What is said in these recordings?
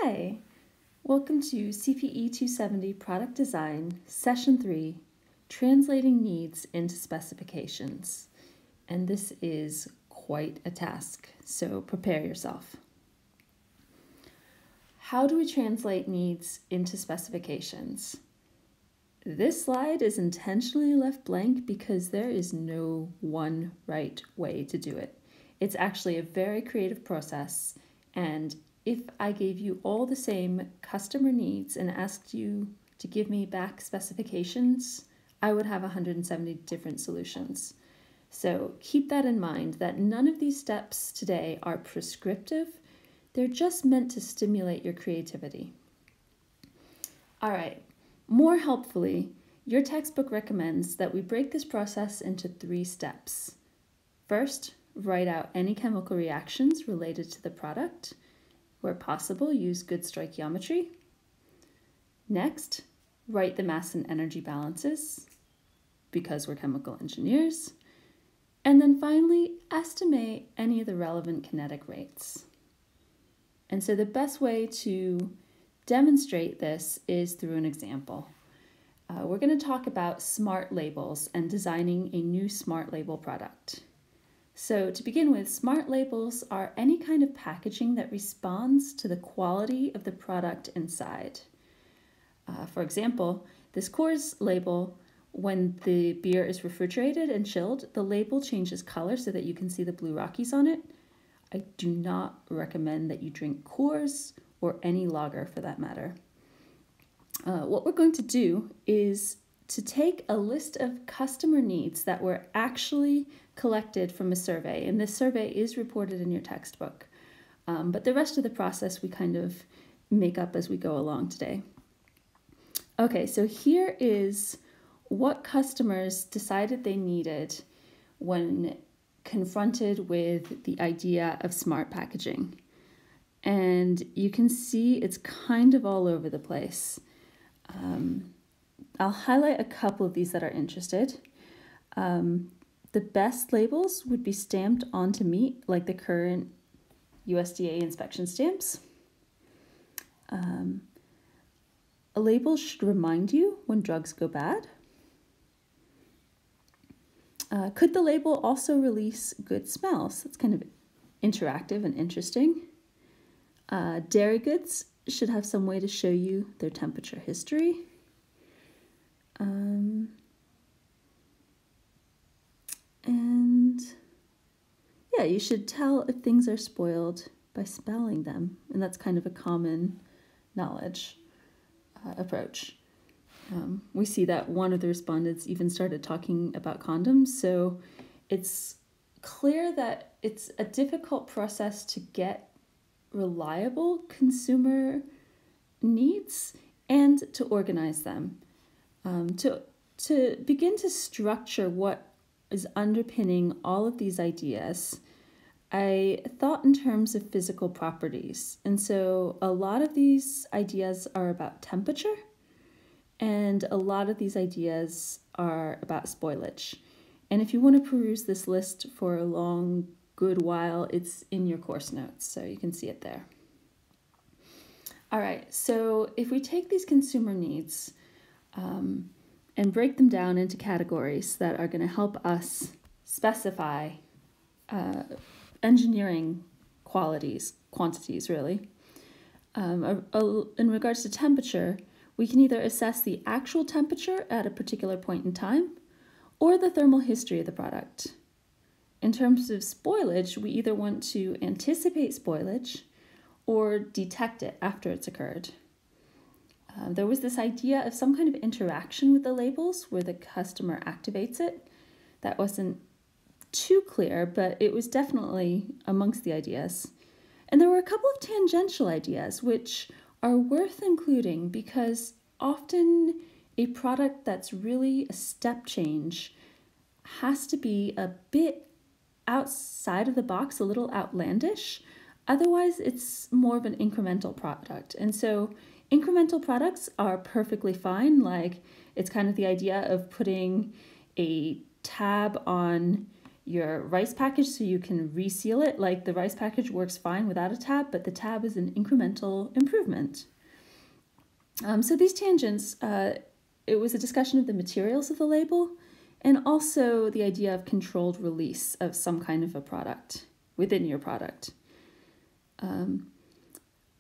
Hi, welcome to CPE 270 Product Design, Session 3, Translating Needs into Specifications. And this is quite a task, so prepare yourself. How do we translate needs into specifications? This slide is intentionally left blank because there is no one right way to do it. It's actually a very creative process, and if I gave you all the same customer needs and asked you to give me back specifications, I would have 170 different solutions. So keep that in mind, that none of these steps today are prescriptive. They're just meant to stimulate your creativity. All right, more helpfully, your textbook recommends that we break this process into 3 steps. First, write out any chemical reactions related to the product. Where possible, use good stoichiometry. Next, write the mass and energy balances, because we're chemical engineers. And then finally, estimate any of the relevant kinetic rates. And so the best way to demonstrate this is through an example. We're going to talk about smart labels and designing a new smart label product. So to begin with, smart labels are any kind of packaging that responds to the quality of the product inside. For example, this Coors label, when the beer is refrigerated and chilled, the label changes color so that you can see the blue Rockies on it. I do not recommend that you drink Coors or any lager for that matter. What we're going to do is to take a list of customer needs that were actually collected from a survey, and this survey is reported in your textbook. But the rest of the process we kind of make up as we go along today. Okay, so here is what customers decided they needed when confronted with the idea of smart packaging. And you can see it's kind of all over the place. I'll highlight a couple of these that are interested. The best labels would be stamped onto meat, like the current USDA inspection stamps. A label should remind you when drugs go bad. Could the label also release good smells? That's kind of interactive and interesting. Dairy goods should have some way to show you their temperature history. And yeah, you should tell if things are spoiled by smelling them. And that's kind of a common knowledge approach. We see that one of the respondents even started talking about condoms. So it's clear that it's a difficult process to get reliable consumer needs and to organize them. To begin to structure what is underpinning all of these ideas, I thought in terms of physical properties. And so a lot of these ideas are about temperature, and a lot of these ideas are about spoilage. And if you want to peruse this list for a long, good while, it's in your course notes, so you can see it there. All right, so if we take these consumer needs and break them down into categories that are going to help us specify engineering quantities really. In regards to temperature, we can either assess the actual temperature at a particular point in time or the thermal history of the product. In terms of spoilage, we either want to anticipate spoilage or detect it after it's occurred. There was this idea of some kind of interaction with the labels where the customer activates it. That wasn't too clear, but it was definitely amongst the ideas. And there were a couple of tangential ideas which are worth including because often a product that's really a step change has to be a bit outside of the box, a little outlandish. Otherwise, it's more of an incremental product. And so incremental products are perfectly fine. Like, it's kind of the idea of putting a tab on your rice package so you can reseal it. Like the rice package works fine without a tab, but the tab is an incremental improvement. So these tangents, it was a discussion of the materials of the label and also the idea of controlled release of some kind of a product within your product.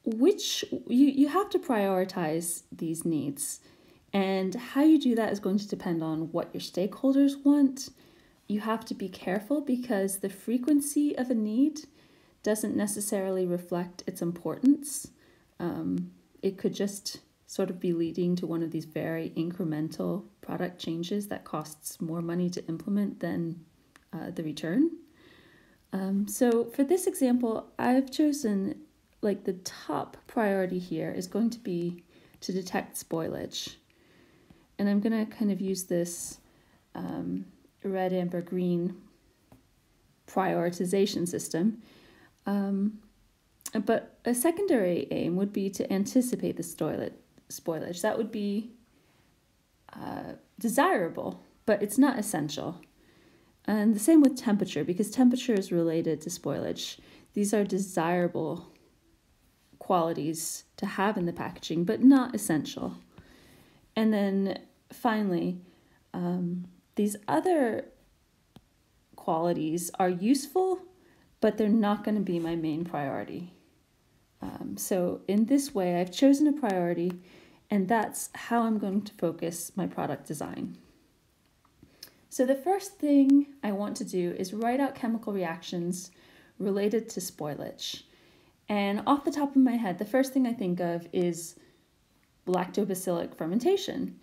Which you have to prioritize these needs, and how you do that is going to depend on what your stakeholders want. You have to be careful because the frequency of a need doesn't necessarily reflect its importance. It could just sort of be leading to one of these very incremental product changes that costs more money to implement than the return. So for this example, I've chosen like the top priority here is going to be to detect spoilage. And I'm going to kind of use this red, amber, green prioritization system. But a secondary aim would be to anticipate the spoilage. That would be desirable, but it's not essential. And the same with temperature, because temperature is related to spoilage. These are desirable qualities to have in the packaging, but not essential. And then finally, these other qualities are useful, but they're not going to be my main priority. So in this way, I've chosen a priority, and that's how I'm going to focus my product design. So the first thing I want to do is write out chemical reactions related to spoilage. And off the top of my head, the first thing I think of is lactobacillic fermentation.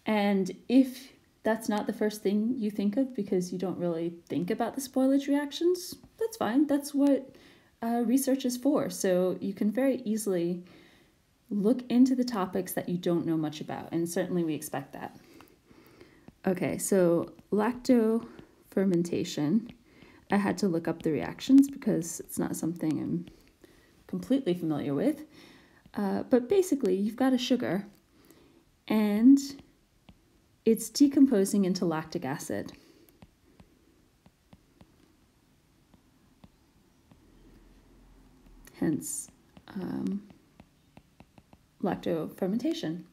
And if that's not the first thing you think of because you don't really think about the spoilage reactions, that's fine. That's what research is for. So you can very easily look into the topics that you don't know much about, and certainly we expect that. Okay, so lacto fermentation. I had to look up the reactions because it's not something I'm completely familiar with. But basically, you've got a sugar, and it's decomposing into lactic acid. Hence, lactofermentation.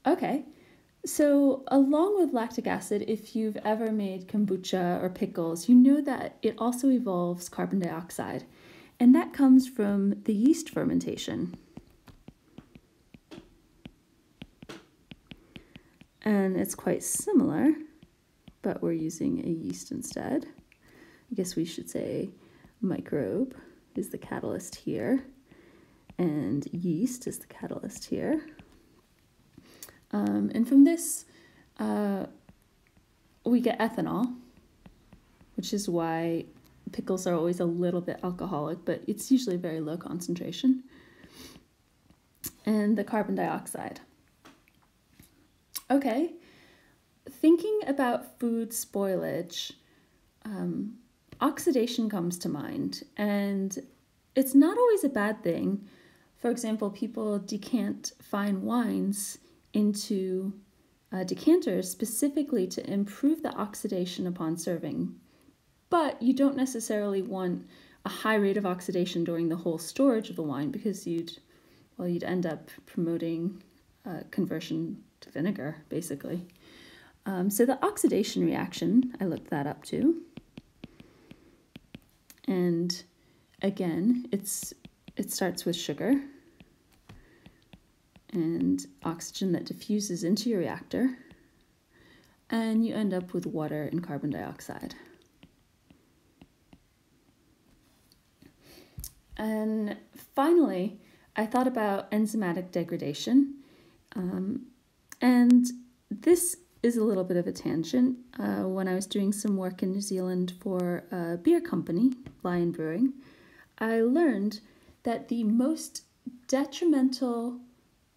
Okay, so along with lactic acid, if you've ever made kombucha or pickles, you know that it also evolves carbon dioxide, and that comes from the yeast fermentation. And it's quite similar, but we're using a yeast instead. I guess we should say microbe is the catalyst here, and yeast is the catalyst here. And from this, we get ethanol, which is why pickles are always a little bit alcoholic, but it's usually very low concentration. And the carbon dioxide. Okay, thinking about food spoilage, oxidation comes to mind, and it's not always a bad thing. For example, people decant fine wines into decanters specifically to improve the oxidation upon serving. But you don't necessarily want a high rate of oxidation during the whole storage of the wine because you'd end up promoting conversion to vinegar, basically. So the oxidation reaction, I looked that up too. And again, it starts with sugar and oxygen that diffuses into your reactor, and you end up with water and carbon dioxide. And finally, I thought about enzymatic degradation, and this is a little bit of a tangent. When I was doing some work in New Zealand for a beer company, Lion Brewing, I learned that the most detrimental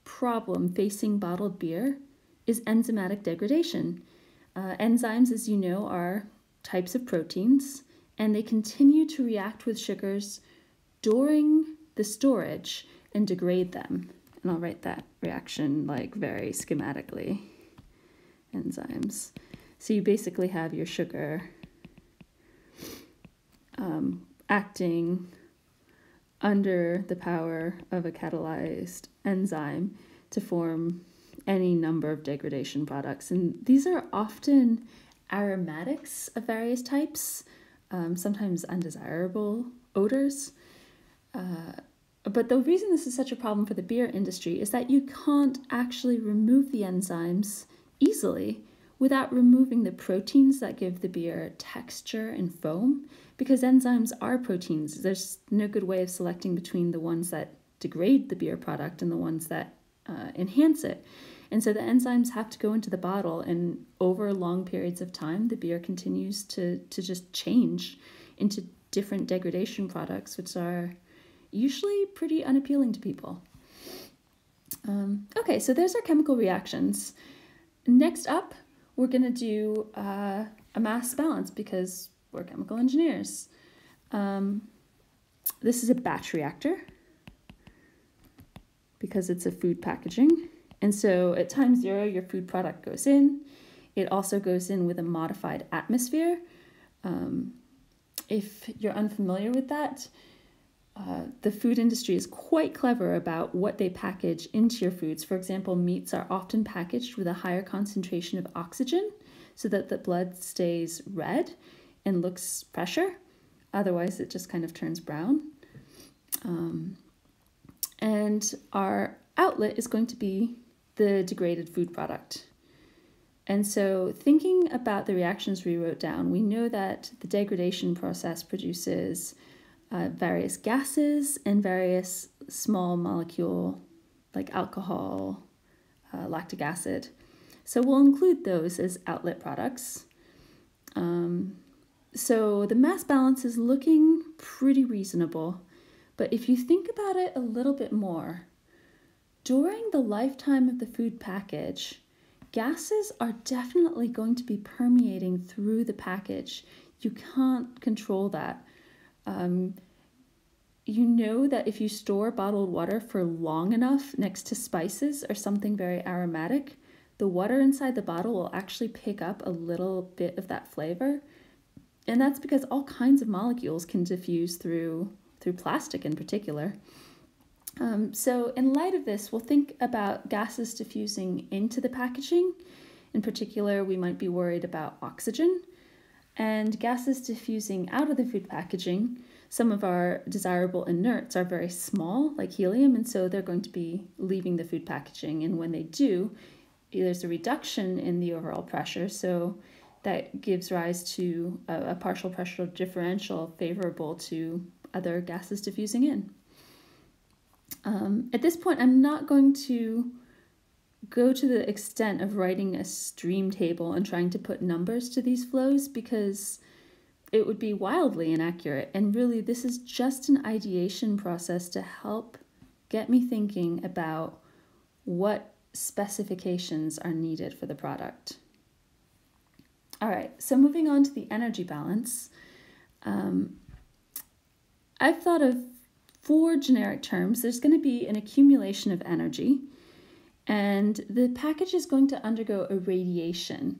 problem facing bottled beer is enzymatic degradation. Enzymes, as you know, are types of proteins, and they continue to react with sugars during the storage and degrade them. And I'll write that reaction like very schematically. Enzymes. So you basically have your sugar acting under the power of a catalyzed enzyme to form any number of degradation products. And these are often aromatics of various types, sometimes undesirable odors. But the reason this is such a problem for the beer industry is that you can't actually remove the enzymes easily without removing the proteins that give the beer texture and foam, because enzymes are proteins. There's no good way of selecting between the ones that degrade the beer product and the ones that enhance it. And so the enzymes have to go into the bottle, and over long periods of time, the beer continues to just change into different degradation products, which are usually pretty unappealing to people. Okay, so there's our chemical reactions. Next up, we're going to do a mass balance because we're chemical engineers. This is a batch reactor because it's a food packaging. And so at time 0, your food product goes in. It also goes in with a modified atmosphere. If you're unfamiliar with that, the food industry is quite clever about what they package into your foods. For example, meats are often packaged with a higher concentration of oxygen so that the blood stays red and looks fresher. Otherwise, it just kind of turns brown. And our outlet is going to be the degraded food product. And so thinking about the reactions we wrote down, we know that the degradation process produces various gases and various small molecule like alcohol, lactic acid. So we'll include those as outlet products. So the mass balance is looking pretty reasonable, but if you think about it a little bit more, during the lifetime of the food package, gases are definitely going to be permeating through the package. You can't control that. You know that if you store bottled water for long enough next to spices or something very aromatic, the water inside the bottle will actually pick up a little bit of that flavor. And that's because all kinds of molecules can diffuse through plastic in particular. So in light of this, we'll think about gases diffusing into the packaging. In particular, we might be worried about oxygen. And gases diffusing out of the food packaging, some of our desirable inerts are very small, like helium, and so they're going to be leaving the food packaging. And when they do, there's a reduction in the overall pressure, so that gives rise to a partial pressure differential favorable to other gases diffusing in. At this point, I'm not going to go to the extent of writing a stream table and trying to put numbers to these flows because it would be wildly inaccurate. And really, this is just an ideation process to help get me thinking about what specifications are needed for the product. All right, so moving on to the energy balance. I've thought of 4 generic terms. There's going to be an accumulation of energy, and the package is going to undergo irradiation,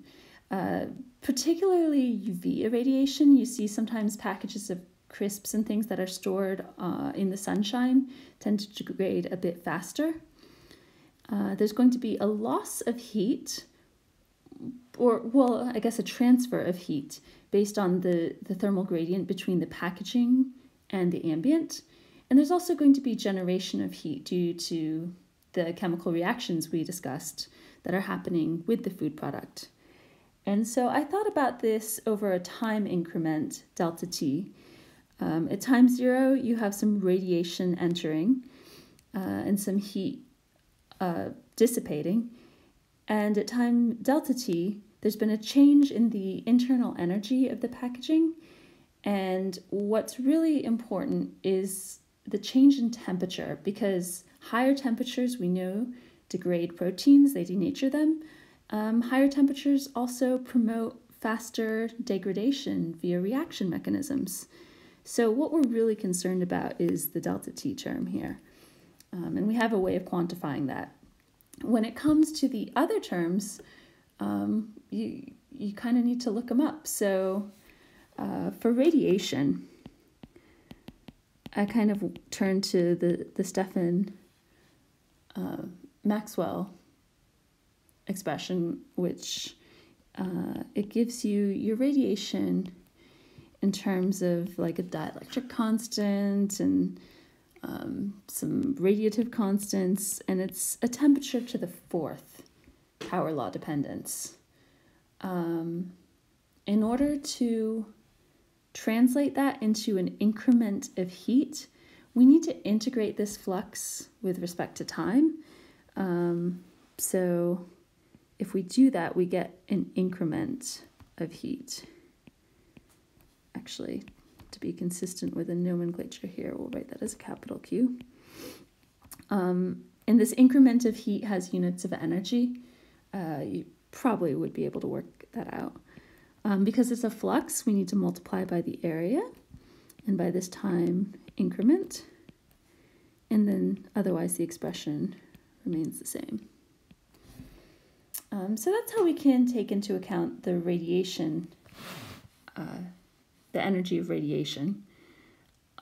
particularly UV irradiation. You see sometimes packages of crisps and things that are stored in the sunshine tend to degrade a bit faster. There's going to be a loss of heat, or, well, I guess a transfer of heat based on the thermal gradient between the packaging and the ambient. And there's also going to be generation of heat due to the chemical reactions we discussed that are happening with the food product. And so I thought about this over a time increment, delta T. At time 0, you have some radiation entering and some heat dissipating. And at time delta T, there's been a change in the internal energy of the packaging. And what's really important is the change in temperature, because higher temperatures, we know, degrade proteins, they denature them. Higher temperatures also promote faster degradation via reaction mechanisms. So what we're really concerned about is the delta T term here. And we have a way of quantifying that. When it comes to the other terms, you kind of need to look them up. So for radiation, I kind of turned to the Stefan Maxwell expression, which it gives you your radiation in terms of like a dielectric constant and some radiative constants, and it's a temperature to the fourth power law dependence. In order to translate that into an increment of heat, we need to integrate this flux with respect to time. So if we do that, we get an increment of heat. Actually, to be consistent with the nomenclature here, we'll write that as a capital Q. And this increment of heat has units of energy. You probably would be able to work that out. Because it's a flux, we need to multiply by the area and by this time increment. And then otherwise the expression remains the same. So that's how we can take into account the radiation, the energy of radiation.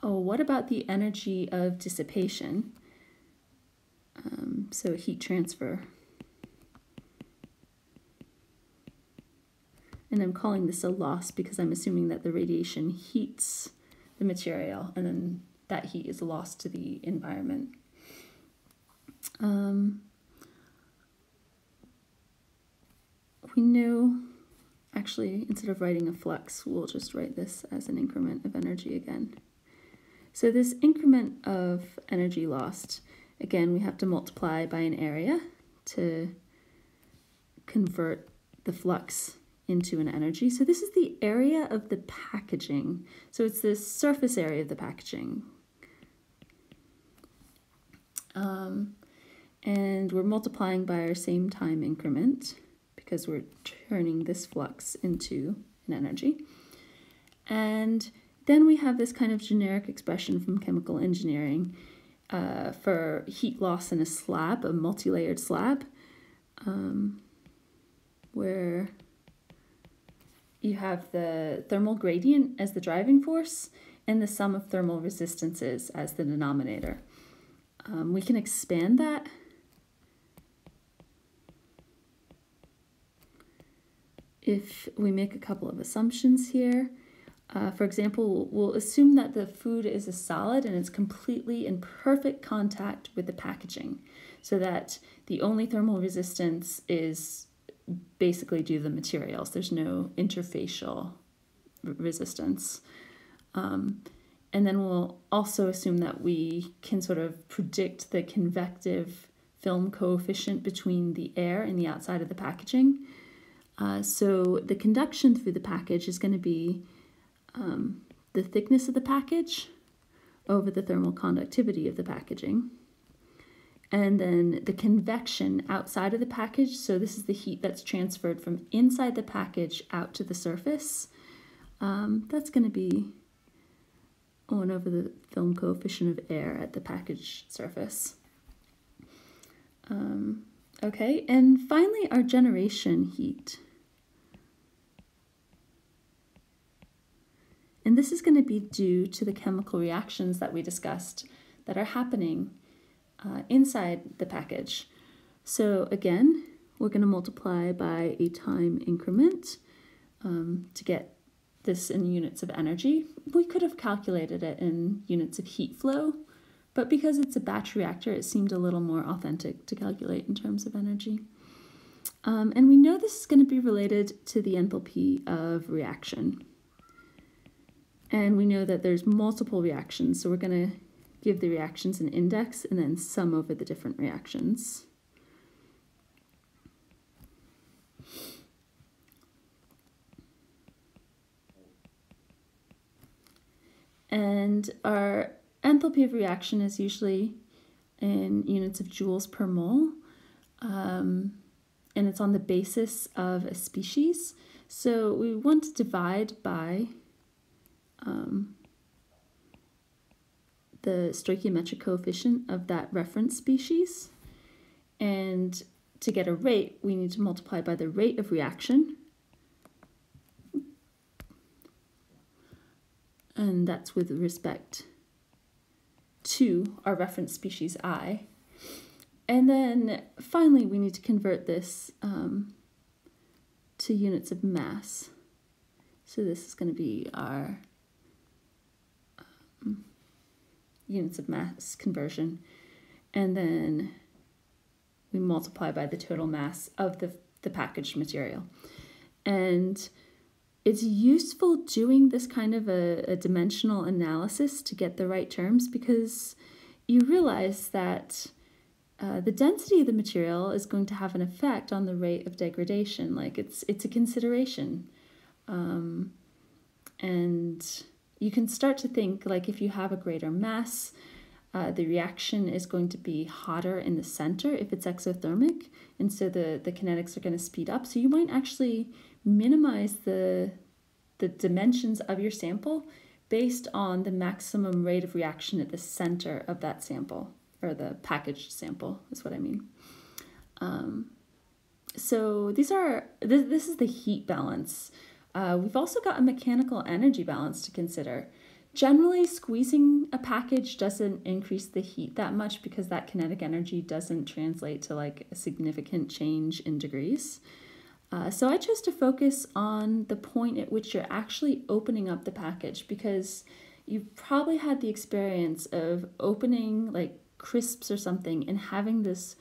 Oh, what about the energy of dissipation? So heat transfer. And I'm calling this a loss because I'm assuming that the radiation heats the material and then that heat is lost to the environment. We know, actually, instead of writing a flux, we'll just write this as an increment of energy again. So this increment of energy lost, again, we have to multiply by an area to convert the flux into an energy. So this is the area of the packaging. So it's the surface area of the packaging. And we're multiplying by our same time increment because we're turning this flux into an energy. And then we have this kind of generic expression from chemical engineering for heat loss in a slab, a multi-layered slab, where you have the thermal gradient as the driving force and the sum of thermal resistances as the denominator. We can expand that if we make a couple of assumptions here. For example, we'll assume that the food is a solid and it's completely in perfect contact with the packaging, so that the only thermal resistance is basically due to the materials. There's no interfacial resistance. And then we'll also assume that we can sort of predict the convective film coefficient between the air and the outside of the packaging. So the conduction through the package is going to be the thickness of the package over the thermal conductivity of the packaging. And then the convection outside of the package, so this is the heat that's transferred from inside the package out to the surface. That's going to be 1 over the film coefficient of air at the package surface. Okay, and finally our generation heat. And this is going to be due to the chemical reactions that we discussed that are happening inside the package. So again, we're going to multiply by a time increment to get this in units of energy. We could have calculated it in units of heat flow, but because it's a batch reactor, it seemed a little more authentic to calculate in terms of energy. And we know this is going to be related to the enthalpy of reaction. And we know that there's multiple reactions, so we're going to give the reactions an index and then sum over the different reactions. And our enthalpy of reaction is usually in units of joules per mole, and it's on the basis of a species. So we want to divide by the stoichiometric coefficient of that reference species. And to get a rate, we need to multiply by the rate of reaction. And that's with respect to our reference species I. And then finally, we need to convert this to units of mass. So this is going to be our units of mass conversion. And then we multiply by the total mass of the packaged material. And it's useful doing this kind of a dimensional analysis to get the right terms, because you realize that the density of the material is going to have an effect on the rate of degradation. Like it's a consideration. And you can start to think, like, if you have a greater mass, the reaction is going to be hotter in the center if it's exothermic, and so the kinetics are going to speed up. So you might actually minimize the dimensions of your sample based on the maximum rate of reaction at the center of that sample, or the packaged sample is what I mean. So this is the heat balance. We've also got a mechanical energy balance to consider. Generally, squeezing a package doesn't increase the heat that much because that kinetic energy doesn't translate to like a significant change in degrees. So I chose to focus on the point at which you're actually opening up the package, because you've probably had the experience of opening like crisps or something and having this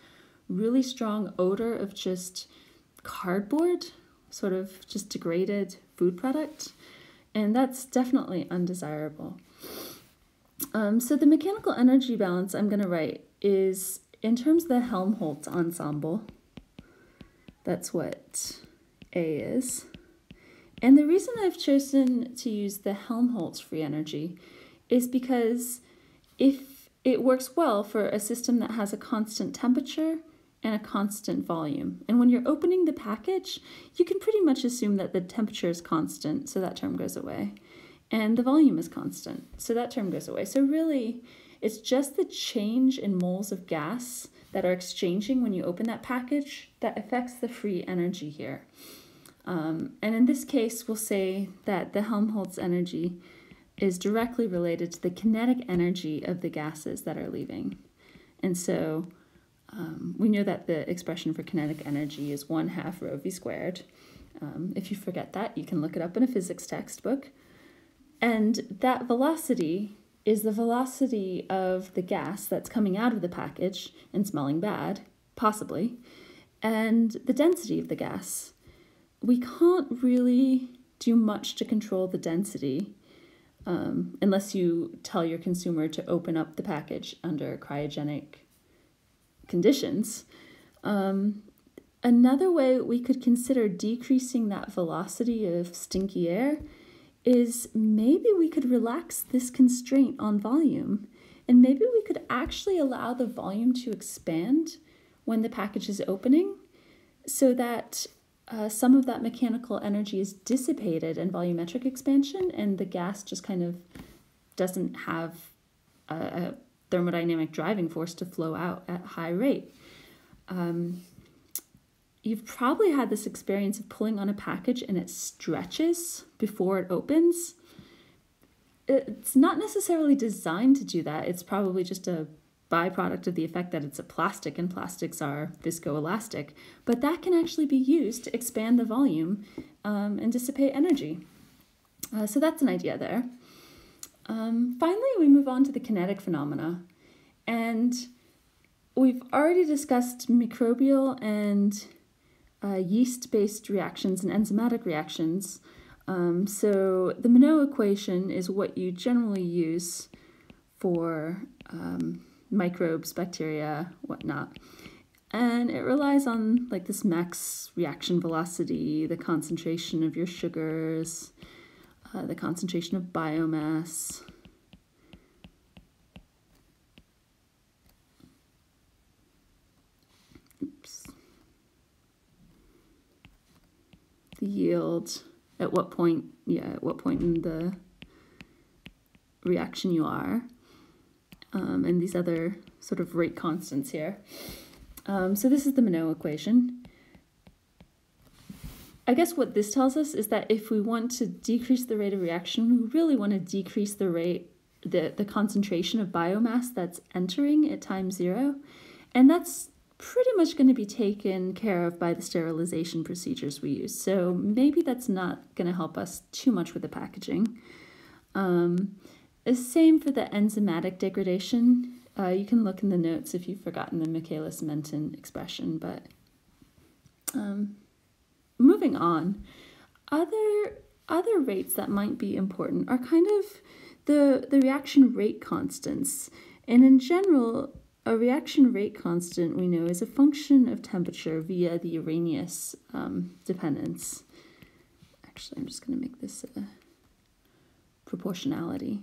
really strong odor of just cardboard, sort of just degraded food product. And that's definitely undesirable. So the mechanical energy balance I'm going to write is in terms of the Helmholtz ensemble. That's what A is. And the reason I've chosen to use the Helmholtz free energy is because if it works well for a system that has a constant temperature and a constant volume. And when you're opening the package, you can pretty much assume that the temperature is constant, so that term goes away. And the volume is constant, so that term goes away. So really, it's just the change in moles of gas that are exchanging when you open that package that affects the free energy here. And in this case, we'll say that the Helmholtz energy is directly related to the kinetic energy of the gases that are leaving. And so we know that the expression for kinetic energy is 1/2 rho v squared. If you forget that, you can look it up in a physics textbook. And that velocity is the velocity of the gas that's coming out of the package and smelling bad, possibly, and the density of the gas. We can't really do much to control the density unless you tell your consumer to open up the package under cryogenic conditions. Another way we could consider decreasing that velocity of stinky air is maybe we could relax this constraint on volume, and maybe we could actually allow the volume to expand when the package is opening, so that some of that mechanical energy is dissipated in volumetric expansion, and the gas just kind of doesn't have a thermodynamic driving force to flow out at high rate. You've probably had this experience of pulling on a package and it stretches before it opens. It's not necessarily designed to do that. It's probably just a byproduct of the effect that it's a plastic, and plastics are viscoelastic. But that can actually be used to expand the volume and dissipate energy. So that's an idea there. Finally, we move on to the kinetic phenomena. And we've already discussed microbial and yeast-based reactions and enzymatic reactions. So the Monod equation is what you generally use for microbes, bacteria, whatnot. And it relies on like this max reaction velocity, the concentration of your sugars, the concentration of biomass, the yield, at what point in the reaction you are, and these other sort of rate constants here. So this is the Monod equation. I guess what this tells us is that if we want to decrease the rate of reaction, we really want to decrease the rate the concentration of biomass that's entering at time 0. And that's pretty much going to be taken care of by the sterilization procedures we use. So maybe that's not going to help us too much with the packaging. The same for the enzymatic degradation. You can look in the notes if you've forgotten the Michaelis-Menten expression, but moving on, other rates that might be important are kind of the reaction rate constants. And in general, a reaction rate constant, we know, is a function of temperature via the Arrhenius dependence. Actually, I'm just going to make this a proportionality.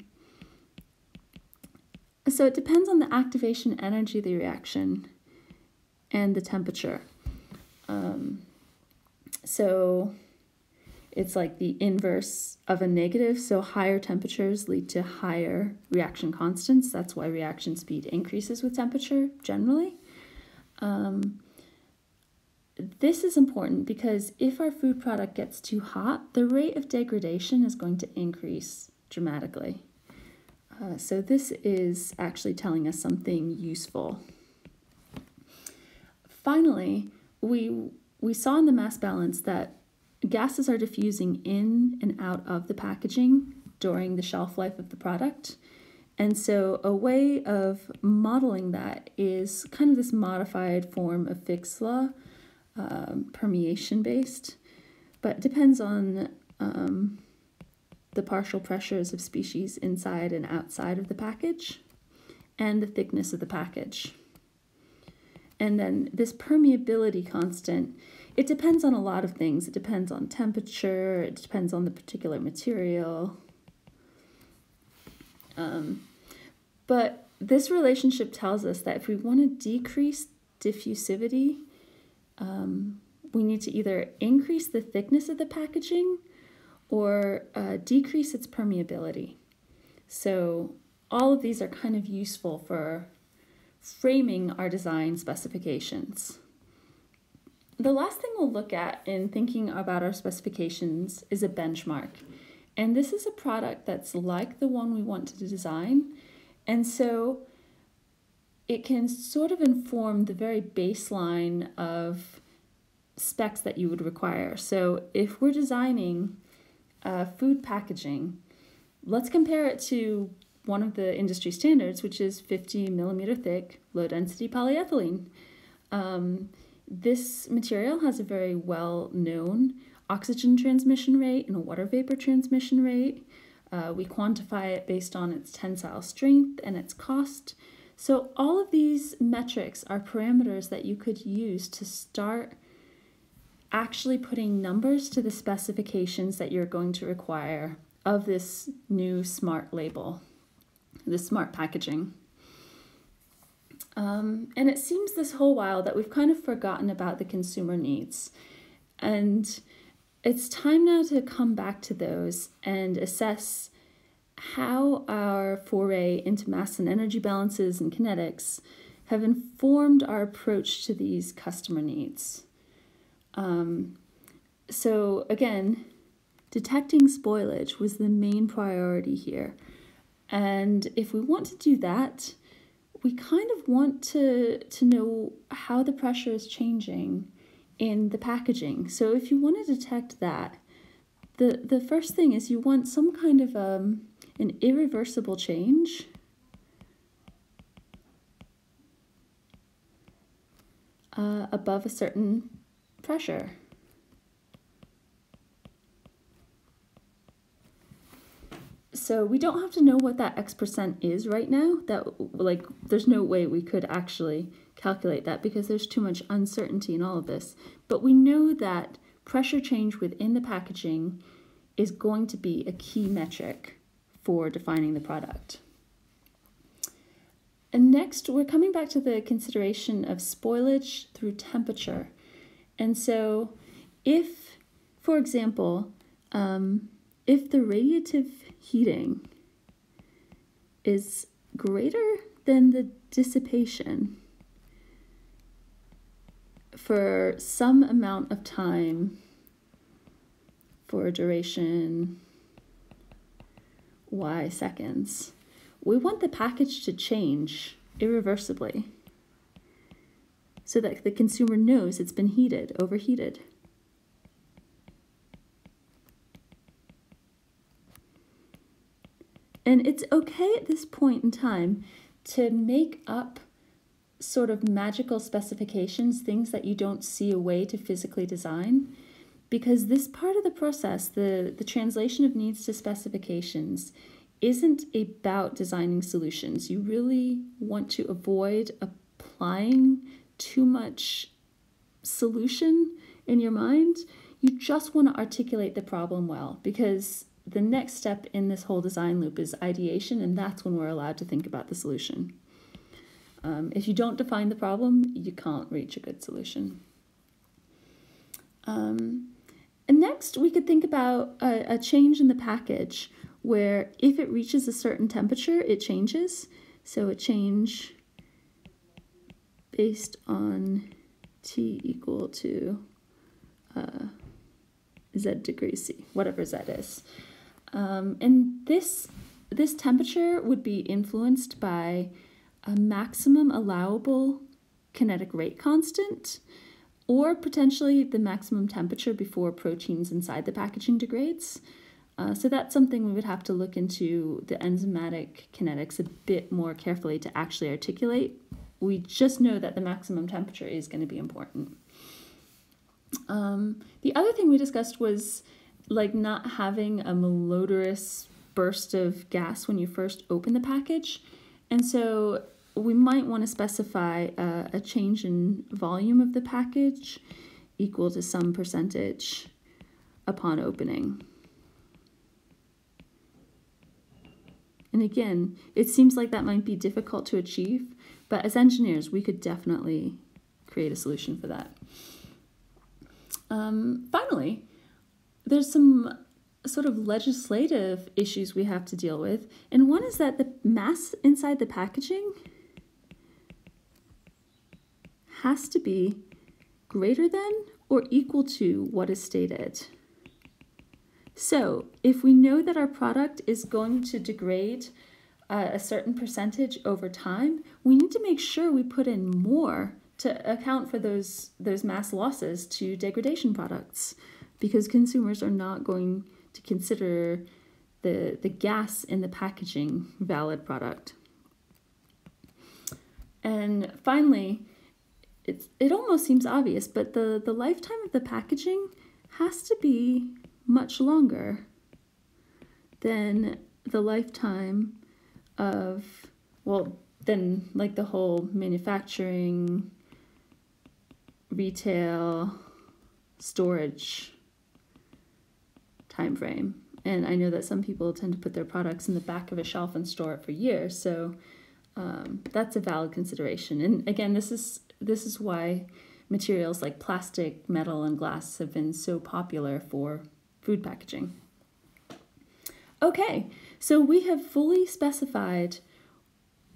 So it depends on the activation energy of the reaction and the temperature. So it's like the inverse of a negative. So higher temperatures lead to higher reaction constants. That's why reaction speed increases with temperature generally. This is important because if our food product gets too hot, the rate of degradation is going to increase dramatically. So this is actually telling us something useful. Finally, we saw in the mass balance that gases are diffusing in and out of the packaging during the shelf life of the product. And so a way of modeling that is kind of this modified form of Fick's law, permeation-based, but it depends on the partial pressures of species inside and outside of the package and the thickness of the package. And then this permeability constant, it depends on a lot of things. It depends on temperature, it depends on the particular material. But this relationship tells us that if we want to decrease diffusivity, we need to either increase the thickness of the packaging or decrease its permeability. So all of these are kind of useful for framing our design specifications. The last thing we'll look at in thinking about our specifications is a benchmark. And this is a product that's like the one we want to design. And so it can sort of inform the very baseline of specs that you would require. So if we're designing food packaging, let's compare it to one of the industry standards, which is 50 millimeter thick, low density polyethylene. This material has a very well-known oxygen transmission rate and a water vapor transmission rate. We quantify it based on its tensile strength and its cost. So all of these metrics are parameters that you could use to start actually putting numbers to the specifications that you're going to require of this new smart label, this smart packaging. And it seems this whole while that we've kind of forgotten about the consumer needs. And it's time now to come back to those and assess how our foray into mass and energy balances and kinetics have informed our approach to these customer needs. So again, detecting spoilage was the main priority here. And if we want to do that, we kind of want to know how the pressure is changing in the packaging. So if you want to detect that, the first thing is you want some kind of an irreversible change above a certain pressure. So we don't have to know what that X% is right now. There's no way we could actually calculate that because there's too much uncertainty in all of this. But we know that pressure change within the packaging is going to be a key metric for defining the product. And next, we're coming back to the consideration of spoilage through temperature. And so if, for example, if the radiative heating is greater than the dissipation for some amount of time, for a duration y seconds, we want the package to change irreversibly so that the consumer knows it's been overheated. And it's okay at this point in time to make up sort of magical specifications, things that you don't see a way to physically design, because this part of the process, the translation of needs to specifications, isn't about designing solutions. You really want to avoid applying too much solution in your mind. You just want to articulate the problem well, because the next step in this whole design loop is ideation, and that's when we're allowed to think about the solution. If you don't define the problem, you can't reach a good solution. And next, we could think about a change in the package where if it reaches a certain temperature, it changes. So a change based on T equal to Z degrees C, whatever Z is. And this temperature would be influenced by a maximum allowable kinetic rate constant, or potentially the maximum temperature before proteins inside the packaging degrades. So that's something we would have to look into the enzymatic kinetics a bit more carefully to actually articulate. We just know that the maximum temperature is going to be important. The other thing we discussed was like not having a malodorous burst of gas when you first open the package. And so we might want to specify a change in volume of the package equal to some percentage upon opening. And again, it seems like that might be difficult to achieve, but as engineers, we could definitely create a solution for that. Finally, there's some sort of legislative issues we have to deal with, and one is that the mass inside the packaging has to be greater than or equal to what is stated. So if we know that our product is going to degrade a certain percentage over time, we need to make sure we put in more to account for those mass losses to degradation products, because consumers are not going to consider the gas in the packaging valid product. And finally, it almost seems obvious, but the lifetime of the packaging has to be much longer than the lifetime of, well, than like the whole manufacturing, retail, storage time frame. And I know that some people tend to put their products in the back of a shelf and store it for years, so that's a valid consideration. And again, this is why materials like plastic, metal, and glass have been so popular for food packaging. Okay, so we have fully specified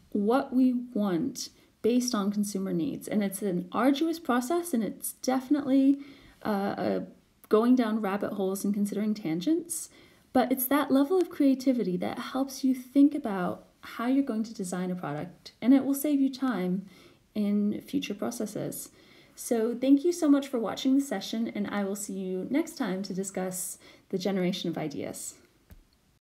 what we want based on consumer needs, and it's an arduous process, and it's definitely going down rabbit holes and considering tangents, but it's that level of creativity that helps you think about how you're going to design a product, and it will save you time in future processes. So thank you so much for watching the session, and I will see you next time to discuss the generation of ideas.